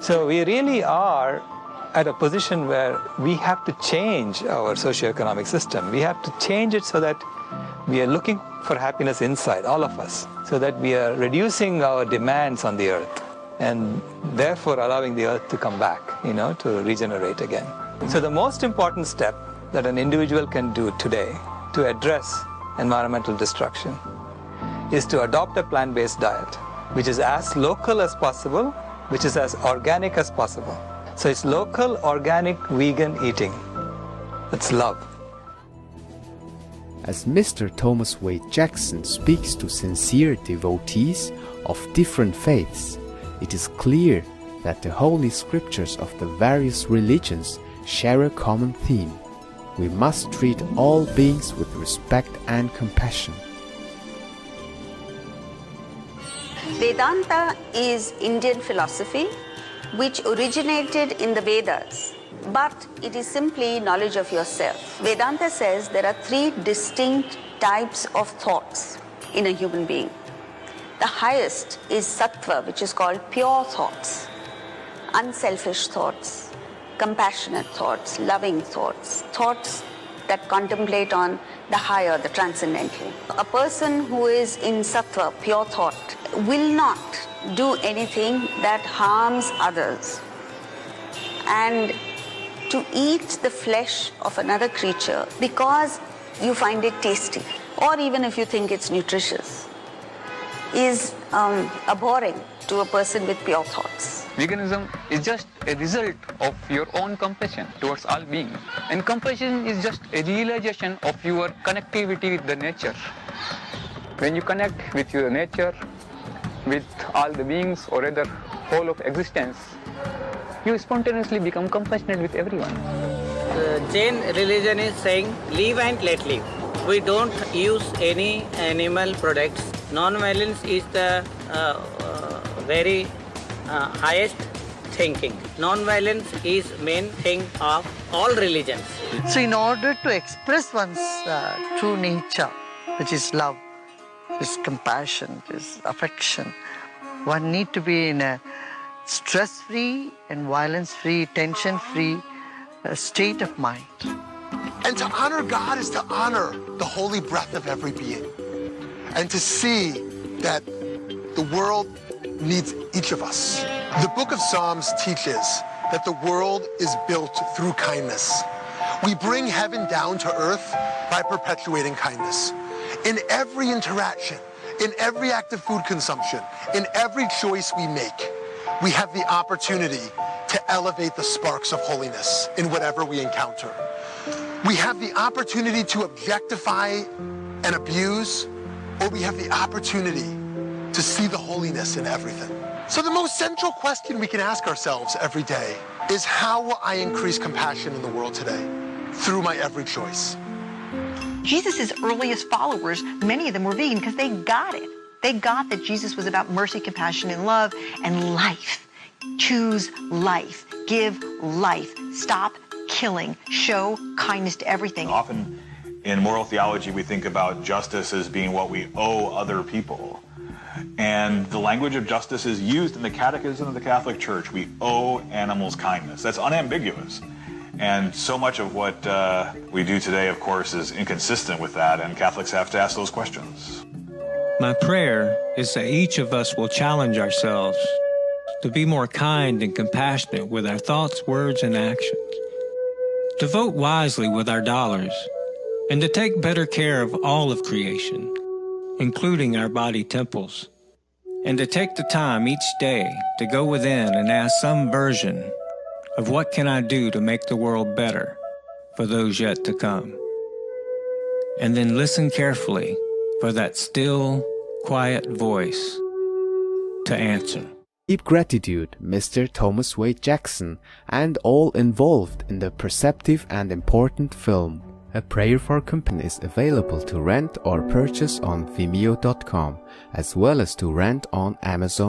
So we really are at a position where we have to change our socioeconomic system. We have to change it so that we are looking for happiness inside, all of us, so that we are reducing our demands on the earth and therefore allowing the earth to come back, to regenerate again. So the most important step that an individual can do today to address environmental destruction is to adopt a plant-based diet, which is as local as possible, which is as organic as possible. So it's local, organic, vegan eating. That's love. As Mr. Thomas Wade Jackson speaks to sincere devotees of different faiths, it is clear that the Holy Scriptures of the various religions share a common theme. We must treat all beings with respect and compassion. Vedanta is Indian philosophy which originated in the Vedas, but it is simply knowledge of yourself. Vedanta says there are three distinct types of thoughts in a human being. The highest is sattva, which is called pure thoughts, unselfish thoughts, compassionate thoughts, loving thoughts, thoughts that contemplate on the higher, the transcendental. A person who is in sattva, pure thought, will not do anything that harms others. And to eat the flesh of another creature because you find it tasty, or even if you think it's nutritious, is abhorring to a person with pure thoughts. Veganism is just a result of your own compassion towards all beings. And compassion is just a realization of your connectivity with the nature. When you connect with your nature, with all the beings, or rather whole of existence, you spontaneously become compassionate with everyone. The Jain religion is saying live and let live. We don't use any animal products. Non-violence is the very highest thinking. Non-violence is main thing of all religions. So in order to express one's true nature, which is love, is compassion, is affection, one need to be in a stress-free and violence-free, tension-free state of mind. And to honor God is to honor the holy breath of every being. And to see that the world needs each of us. The book of Psalms teaches that the world is built through kindness. We bring heaven down to earth by perpetuating kindness. In every interaction, in every act of food consumption, in every choice we make, we have the opportunity to elevate the sparks of holiness in whatever we encounter. We have the opportunity to objectify and abuse, or we have the opportunity to see the holiness in everything. So the most central question we can ask ourselves every day is, how will I increase compassion in the world today through my every choice? Jesus' earliest followers, many of them were vegan because they got it. They got that Jesus was about mercy, compassion, and love, and life. Choose life. Give life. Stop killing. Show kindness to everything. Often in moral theology, we think about justice as being what we owe other people. And the language of justice is used in the Catechism of the Catholic Church. We owe animals kindness. That's unambiguous. And so much of what we do today, of course, is inconsistent with that, and Catholics have to ask those questions. My prayer is that each of us will challenge ourselves to be more kind and compassionate with our thoughts, words, and actions, to vote wisely with our dollars, and to take better care of all of creation, including our body temples, and to take the time each day to go within and ask some version of what can I do to make the world better for those yet to come. And then listen carefully for that still, quiet voice to answer. Deep gratitude, Mr. Thomas Wade Jackson, and all involved in the perceptive and important film. A Prayer for Compassion is available to rent or purchase on Vimeo.com, as well as to rent on Amazon.